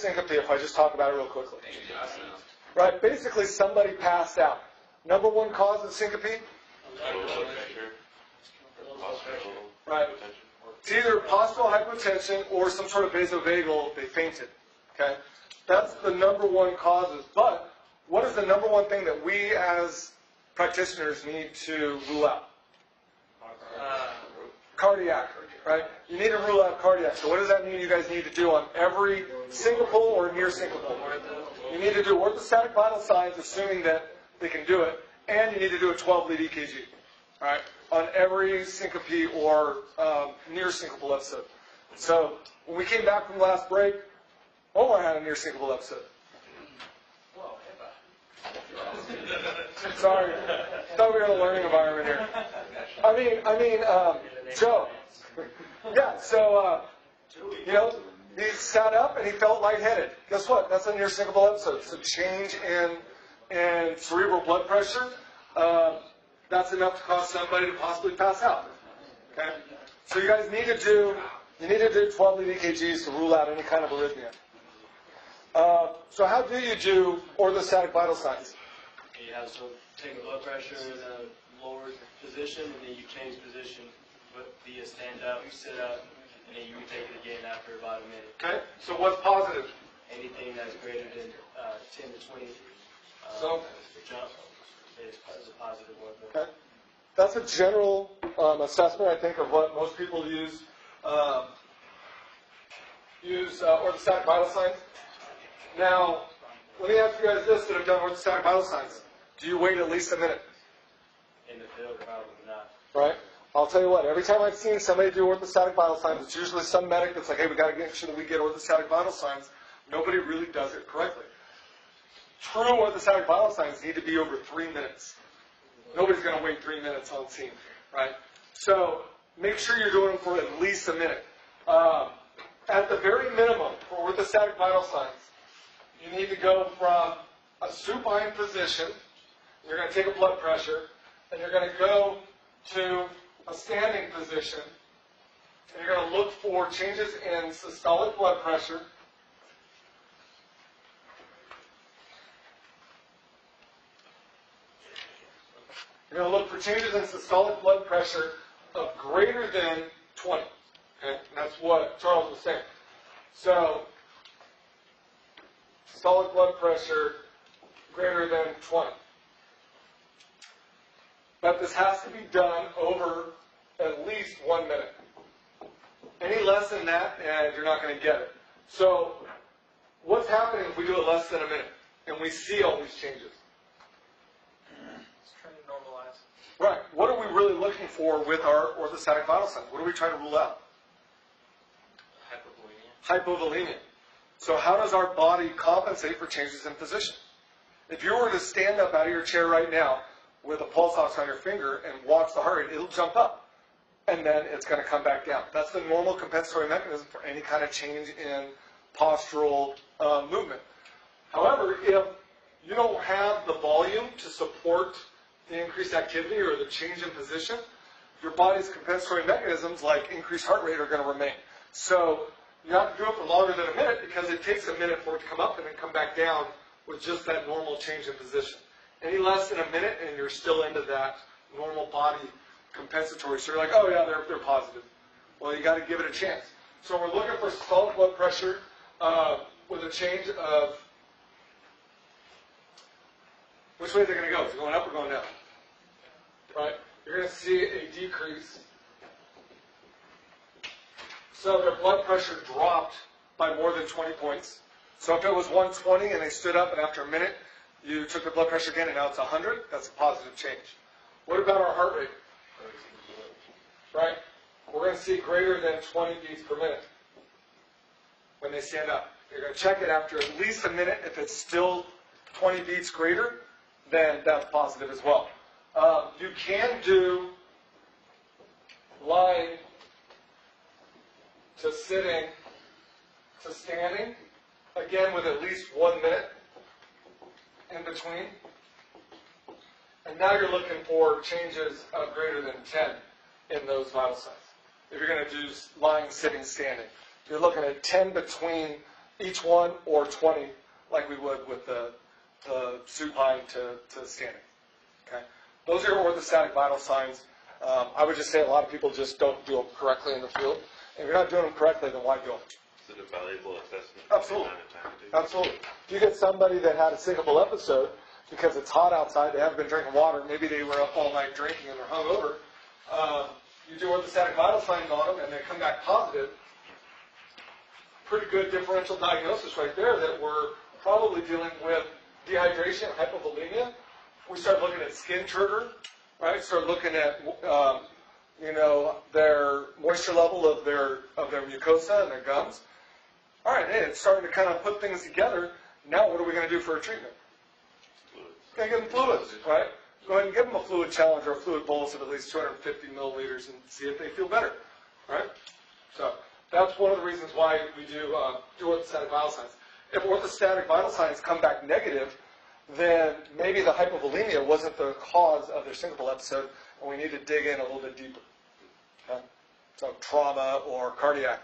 syncope if I just talk about it real quickly? Right, basically somebody passed out. Number one cause of syncope? Right. It's either postural hypotension or some sort of vasovagal, they fainted. Okay? That's the number one causes. But what is the number one thing that we as practitioners need to rule out? Cardiac, right? You need to rule out cardiac. So what does that mean you guys need to do on every syncopal or near syncopal? You need to do orthostatic vital signs, assuming that they can do it, and you need to do a 12-lead EKG, all right, on every syncope or near syncopal episode. So when we came back from the last break, Omar had a near syncopal episode. Sorry, thought we were in a learning environment here. I mean, Joe. Yeah, so, he sat up and he felt lightheaded. Guess what? That's a near syncopal episode. It's a change in cerebral blood pressure. That's enough to cause somebody to possibly pass out. Okay? So you guys need to do 12-lead EKGs to rule out any kind of arrhythmia. So how do you do orthostatic vital signs? You have to take a blood pressure in a lower position, and then you change position via stand up, you sit up, and then you retake it again after about a minute. Okay, so what's positive? Anything that's greater than 10 to 20 jump is a positive one. Okay, that's a general assessment, I think, of what most people use orthostatic vital signs. Now, let me ask you guys this that have done orthostatic vital signs. Do you wait at least a minute? In the field, probably not. Right? I'll tell you what, every time I've seen somebody do orthostatic vital signs, it's usually some medic that's like, hey, we got to make sure that we get orthostatic vital signs. Nobody really does it correctly. True orthostatic vital signs need to be over 3 minutes. Nobody's going to wait 3 minutes on scene, right? So make sure you're doing them for at least a minute. At the very minimum, for orthostatic vital signs, you need to go from a supine position, you're going to take a blood pressure, and you're going to go to a standing position, and you're going to look for changes in systolic blood pressure. You're going to look for changes in systolic blood pressure of greater than 20. Okay? And that's what Charles was saying. So, systolic blood pressure greater than 20. But this has to be done over at least 1 minute. Any less than that, and you're not going to get it. So, what's happening if we do it less than a minute and we see all these changes? It's trying to normalize. Right. What are we really looking for with our orthostatic vital signs? What are we trying to rule out? Hypovolemia. So how does our body compensate for changes in position? If you were to stand up out of your chair right now with a pulse ox on your finger and watch the heart rate, it'll jump up. And then it's going to come back down. That's the normal compensatory mechanism for any kind of change in postural movement. However, if you don't have the volume to support the increased activity or the change in position, your body's compensatory mechanisms like increased heart rate are going to remain. So you have to do it for longer than a minute because it takes a minute for it to come up and then come back down with just that normal change in position. Any less than a minute and you're still into that normal body compensatory. So you're like, oh yeah, they're positive. Well, you got to give it a chance. So we're looking for systolic blood pressure with a change of, which way is it going to go? Is it going up or going down? Right? You're going to see a decrease. So their blood pressure dropped by more than 20 points. So if it was 120 and they stood up and after a minute you took the blood pressure again and now it's 100, that's a positive change. What about our heart rate? Right? We're going to see greater than 20 beats per minute when they stand up. You're going to check it after at least a minute. If it's still 20 beats greater, then that's positive as well. You can do lying to sitting to standing, again with at least 1 minute in between. And now you're looking for changes of greater than 10 in those vital signs. If you're going to do lying, sitting, standing, you're looking at 10 between each one or 20 like we would with the supine to standing. Okay? Those are your orthostatic vital signs. I would just say a lot of people just don't do them correctly in the field. If you're not doing them correctly, then why do them? Is it a valuable assessment? Absolutely. Absolutely. If you get somebody that had a syncopal episode because it's hot outside, they haven't been drinking water, maybe they were up all night drinking and they're hungover, you do orthostatic vital signs on them and they come back positive, pretty good differential diagnosis right there that we're probably dealing with dehydration, hypovolemia. We start looking at skin turgor, right? Start looking at, their moisture level of their mucosa and their gums. All right, hey, it's starting to kind of put things together. Now what are we going to do for a treatment? Going to give them fluids, right? Go ahead and give them a fluid challenge or a fluid bolus of at least 250 milliliters and see if they feel better, right? So that's one of the reasons why we do orthostatic vital signs. If orthostatic vital signs come back negative, then maybe the hypovolemia wasn't the cause of their syncopal episode, and we need to dig in a little bit deeper. Okay? So trauma or cardiac.